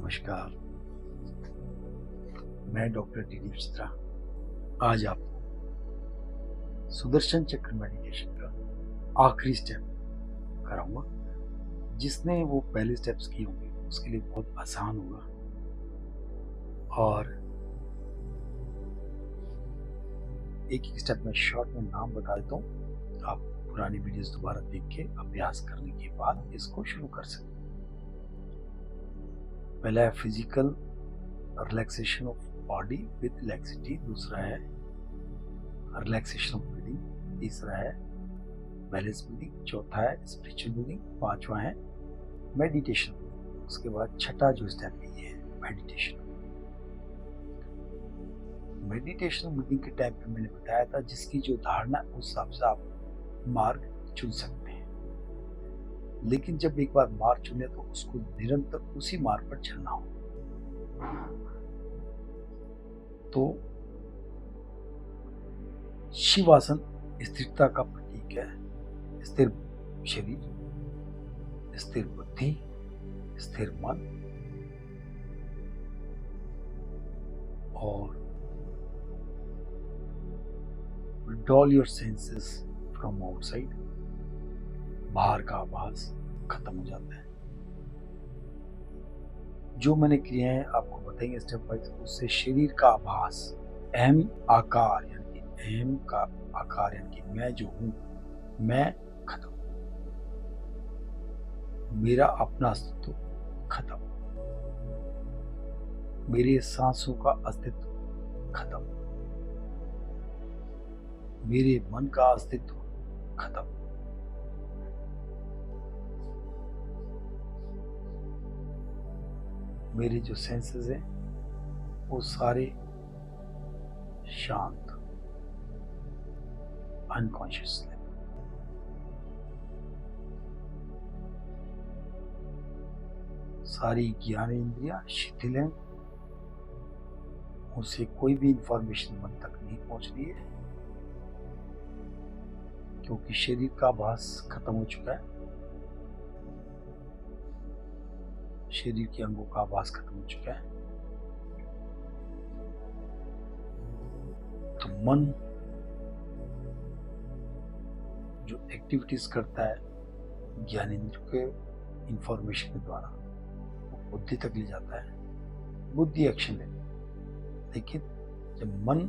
नमस्कार, मैं doctor D Chitra आज आपको सुदर्शन चक्र मेडिटेशन का आखिरी स्टेप कराऊंगा। जिसने वो पहले स्टेप्स किए होंगे उसके लिए बहुत आसान होगा। और एक एक स्टेप में शॉर्ट में नाम बता देता हूँ। आप पुरानी वीडियोस दोबारा देख के अभ्यास करने के बाद इसको शुरू कर सकते हैं। पहला है physical relaxation of body with laxity, दूसरा है रिलैक्सेशन ऑफ ब्रीदिंग, तीसरा है बैलेंस ब्रीदिंग, चौथा है स्पिरिचुअल ब्रीदिंग, पांचवा है मेडिटेशन। उसके बाद छठा जो स्टेप है ये है मेडिटेशन। मेडिटेशन ब्रीदिंग के टाइम पे मैंने बताया था जिसकी जो धारणा उस हिसाब से आप मार्ग चुन सकते हैं, लेकिन जब एक बार मार्ग चुने तो उसको निरंतर उसी मार्ग पर चलना हो। तो शिवासन स्थिरता का प्रतीक है। स्थिर शरीर, स्थिर बुद्धि, स्थिर मन और withdraw your senses from outside, बाहर का आभास खत्म हो जाता है। जो मैंने किए हैं आपको बताएंगे स्टेप वाइज। उससे शरीर का आभास, अहम आकार यानी अहम का आकार यानी मैं जो हूं, मैं खत्म, मेरा अपना अस्तित्व खत्म, मेरे सांसों का अस्तित्व खत्म, मेरे मन का अस्तित्व खत्म, मेरे जो सेंसेस हैं वो सारे शांत, अनकॉन्शियस लेवल। सारी ज्ञानेंद्रियां शिथिल हैं, उसे कोई भी इंफॉर्मेशन मन तक नहीं पहुंच रही है क्योंकि शरीर का आभास खत्म हो चुका है, शरीर के अंगों का आभास खत्म हो चुका है। तो मन जो एक्टिविटीज करता है ज्ञानेंद्र के इंफॉर्मेशन के द्वारा वो बुद्धि तक ले जाता है, बुद्धि एक्शन लेती है। लेकिन जब मन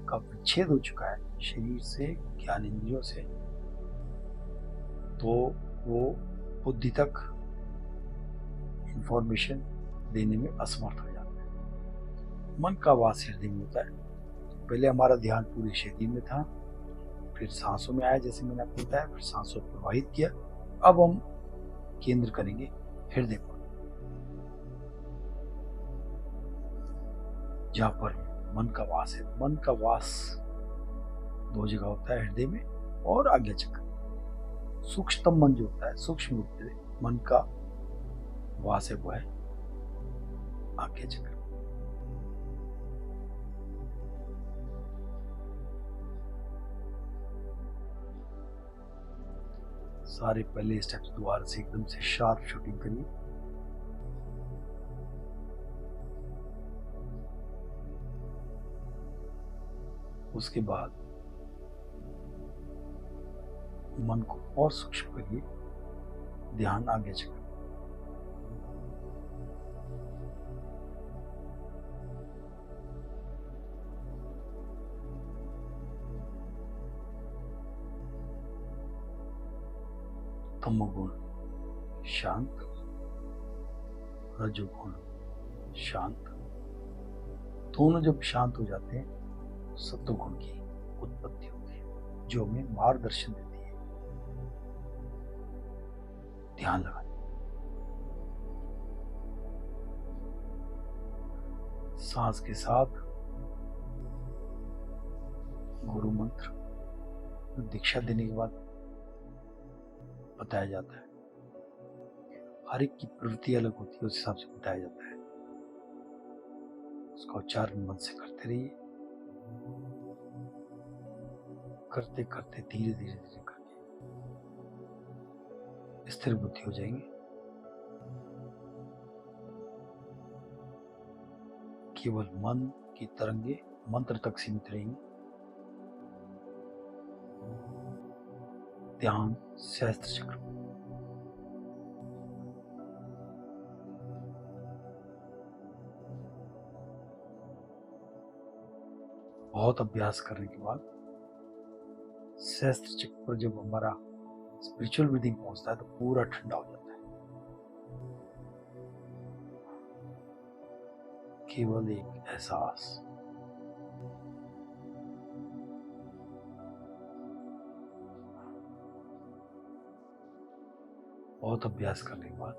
का विच्छेद हो चुका है शरीर से, ज्ञानेंद्रियों से, तो वो बुद्धि तक इंफॉर्मेशन देने में असमर्थ हो जाता है। मन का वास हृदय में होता है। पहले हमारा ध्यान पूरे शरीर में था, फिर सांसों में आया जैसे मैंने आपको बताया, फिर सांसों प्रवाहित किया। अब हम केंद्र करेंगे हृदय पर, जहां पर मन का वास है। मन का वास दो जगह होता है, हृदय में और आज्ञा चक्र। सूक्ष्मतम मन जो होता है, सूक्ष्म रूप से मन का वास है वो है आज्ञा चक्र। सारे पहले स्टेप्स दोबारा से एकदम से शार्प शूटिंग करिए। उसके बाद मन को और सूक्ष्म करिए, ध्यान आगे चक्र। तमोगुण शांत, रजोगुण शांत। दोनों जब शांत हो जाते हैं सत्वगुण की उत्पत्ति होती है जो हमें मार्गदर्शन देती है। ध्यान लगाएं। सांस के साथ गुरु मंत्र दीक्षा देने के बाद बताया जाता है। हर एक की प्रवृत्ति अलग होती है, उस हिसाब से बताया जाता है। उसका उच्चारण मन से करते रहिए, करते करते धीरे धीरे धीरे करके स्थिर बुद्धि हो जाएंगे। केवल मन की तरंगे मंत्र तक सीमित रहेंगी। ध्यान सहस्त्र चक्र। बहुत अभ्यास करने के बाद सहस्त्र चक्र पर जब हमारा स्पिरिचुअल ब्रीदिंग पहुंचता है तो पूरा ठंडा हो जाता है। केवल एक एहसास। बहुत अभ्यास करने के बाद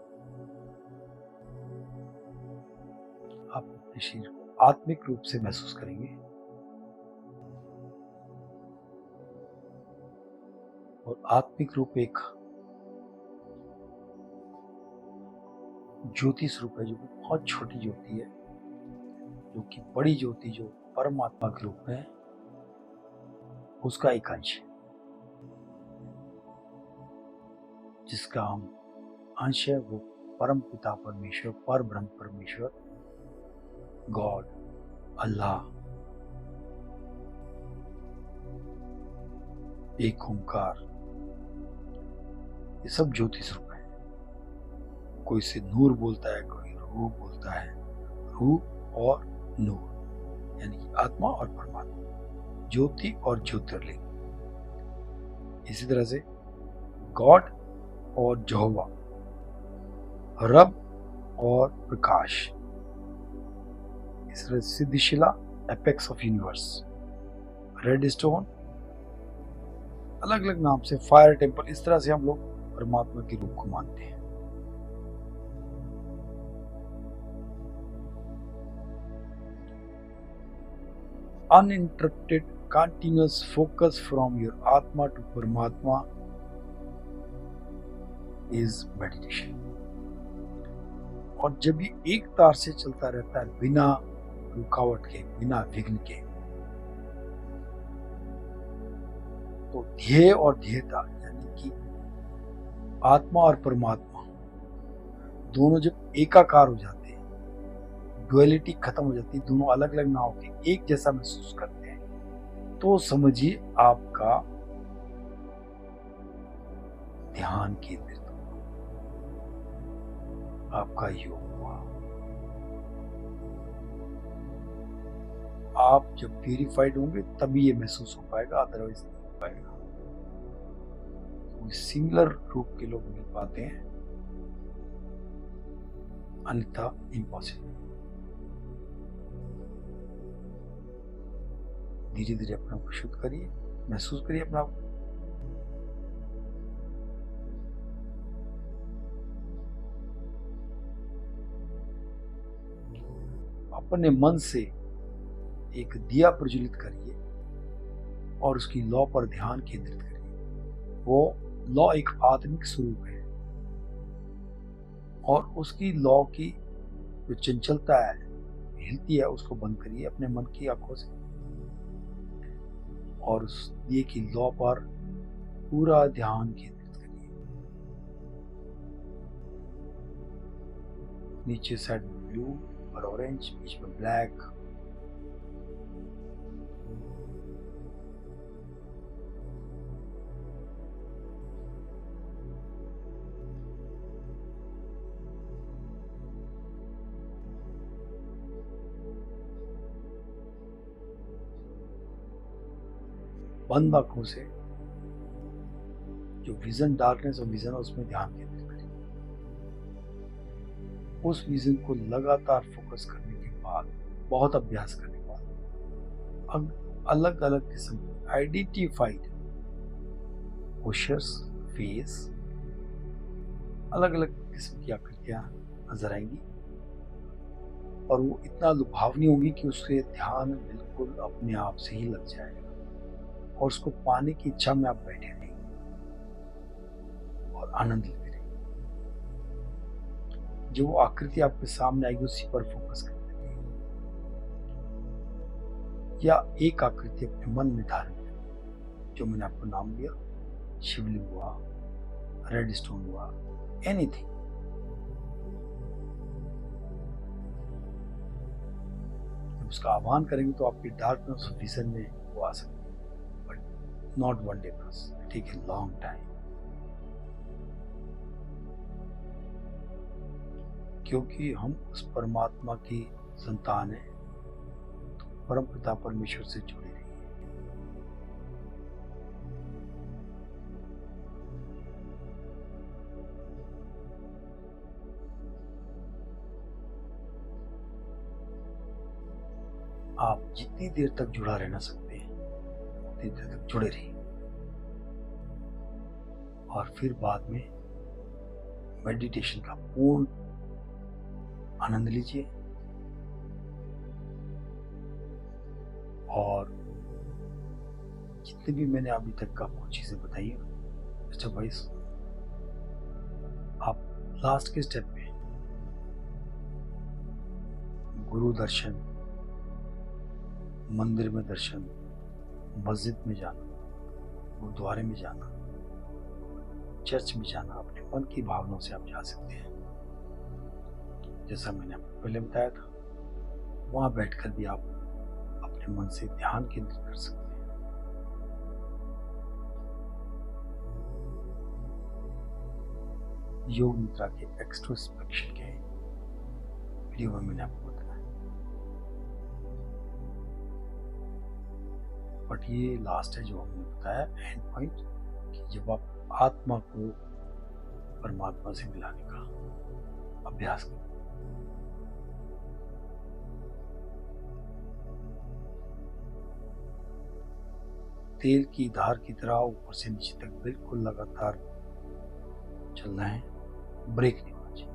आप अपने शरीर को आत्मिक रूप से महसूस करेंगे और आत्मिक रूप एक ज्योति स्वरूप है, जो कि बहुत छोटी ज्योति है, जो कि बड़ी ज्योति जो परमात्मा के रूप में है, उसका एक अंश है, जिसका हम अंश है। वो परम पिता परमेश्वर, पर ब्रह्म परमेश्वर, गॉड, अल्लाह, एक ओंकार, ये सब ज्योति स्वरूप है। कोई से नूर बोलता है, कोई रूह बोलता है। रूह और नूर यानी कि आत्मा और परमात्मा, ज्योति और ज्योतिर्लिंग। इसी तरह से गॉड और यहोवा, रब और प्रकाश। इस तरह Siddhishila, apex of universe, red stone, अलग अलग नाम से, फायर टेम्पल। इस तरह से हम लोग परमात्मा के रूप को मानते हैं। Uninterrupted continuous focus from your Atma to Paramatma is meditation. और जब ये एक तार से चलता रहता है बिना रुकावट के, बिना विघ्न के, तो ध्येय और ध्येयता यानी कि आत्मा और परमात्मा दोनों जब एकाकार हो जाते हैं, डुअलिटी खत्म हो जाती है, दोनों अलग अलग ना होकर एक जैसा महसूस करते हैं, तो समझिए आपका ध्यान केंद्रित हुआ, आपका योग हुआ। आप जब प्यूरिफाइड होंगे तभी ये महसूस हो पाएगा, अदरवाइज नहीं हो पाएगा। तो सिमिलर रूप के लोग मिल पाते हैं, अन्यथा इम्पॉसिबल। धीरे धीरे अपने आप को शुद्ध करिए, महसूस करिए अपना आप। अपने मन से एक दिया प्रज्वलित करिए और उसकी लौ पर ध्यान केंद्रित करिए। वो लौ एक आत्मिक स्वरूप है और उसकी लौ की जो चंचलता है, हिलती है, उसको बंद करिए अपने मन की आंखों से और उस दिए की लौ पर पूरा ध्यान केंद्रित करिए। नीचे साइड में ब्लू और ऑरेंज, बीच में ब्लैक, बंद आंखों से जो विजन डार्कनेस और विजन है उसमें ध्यान केंद्रित करिए। उस विजन को लगातार फोकस करने के बाद, बहुत अभ्यास करने के बाद, अलग अलग किस्म के आइडेंटिफाइड पोस्चर्स, फेस, अलग अलग किस्म की आकृतियां नजर आएंगी और वो इतना लुभावनी होगी कि उससे ध्यान बिल्कुल अपने आप से ही लग जाएगा और उसको पाने की इच्छा में आप बैठे रहेंगे और आनंद लेते रहेंगे। जो वो आकृति आपके सामने आएगी उसी पर फोकस करते रहेंगे या एक आकृति अपने मन में धारण करें, जो मैंने आपको नाम दिया, शिवलिंग हुआ, रेड स्टोन हुआ, एनीथिंग। उसका आह्वान करेंगे तो आपकी डार्कनेस ऑफ विजन में वो आ सकती है, but not one day process, take a long time. क्योंकि हम उस परमात्मा की संतान है, तो परम पिता परमेश्वर से जुड़े रहिए। आप जितनी देर तक जुड़ा रहना सकते हैं उतनी देर तक जुड़े रहिए, और फिर बाद में मेडिटेशन का पूर्ण आनंद लीजिए। और जितने भी मैंने अभी तक आपको चीजें बताई हैं, मिस्टर वाइस, आप लास्ट के स्टेप में गुरु दर्शन, मंदिर में दर्शन, मस्जिद में जाना, गुरुद्वारे में जाना, चर्च में जाना, अपने मन की भावनाओं से आप जा सकते हैं। जैसा मैंने आपको पहले बताया था, वहां बैठकर भी आप अपने मन से ध्यान केंद्रित कर सकते हैं। योग निद्रा के एक्सट्रोस्पेक्शन के वीडियो में मैंने आपको बताया, बट ये लास्ट है जो हमने बताया एंड पॉइंट, कि जब आप आत्मा को परमात्मा से मिलाने का अभ्यास करें। तेल की धार की तरह ऊपर से नीचे तक बिल्कुल लगातार चलना है, ब्रेक नहीं होना चाहिए।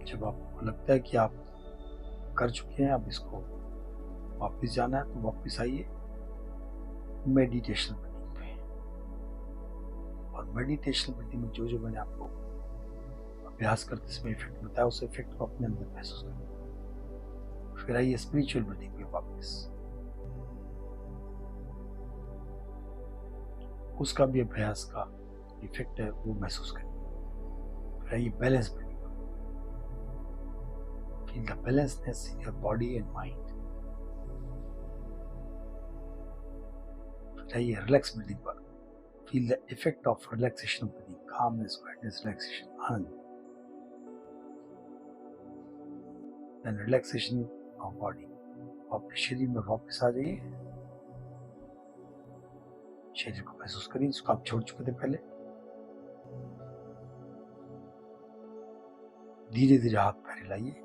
जब आपको लगता है कि आप कर चुके हैं, अब इसको वापस जाना है, तो वापस आइए मेडिटेशन ब्रीथिंग पे। और मेडिटेशन ब्रीथिंग में जो जो मैंने आपको अभ्यास करते समय इफेक्ट बताया, उस इफेक्ट को अपने अंदर महसूस करें। फिर आइए स्पिरिचुअल ब्रीथिंग पे वापस, उसका भी अभ्यास का इफेक्ट है वो महसूस करें। फिर आइए balance breathing, feel the balanceness in your body and mind. फिर आइए रिलैक्स ब्रीथिंग पर, feel the effect of relaxation of breathing, calmness, quietness, relaxation, आनंद। देन रिलैक्सेशन ऑफ बॉडी, अपने शरीर में वापस आ जाइए, शरीर को महसूस करिए जिसको आप छोड़ चुके थे पहले। धीरे धीरे हाथ पैर हिलाइए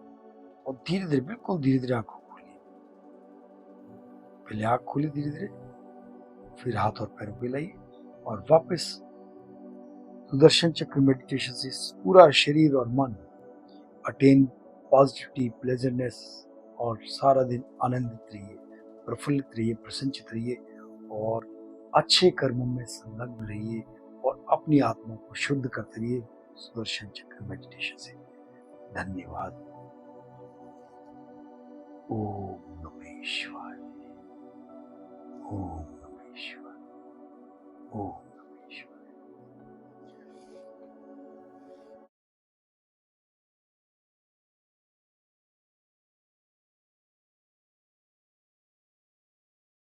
और धीरे धीरे, बिल्कुल धीरे धीरे आंखों खोलिए। पहले आंख खोलिए धीरे धीरे, फिर हाथ और पैरों को हिलाइए और वापस सुदर्शन चक्र मेडिटेशन से पूरा शरीर और मन अटेन पॉजिटिविटी, प्लेजेंटनेस, और सारा दिन आनंदित रहिए, प्रफुल्लित रहिए, प्रसन्नचित रहिए और अच्छे कर्मों में संलग्न रहिए और अपनी आत्मा को शुद्ध करते रहिए सुदर्शन चक्र मेडिटेशन से। धन्यवाद। ओम नमः शिवाय। ओम नमः शिवाय। ओम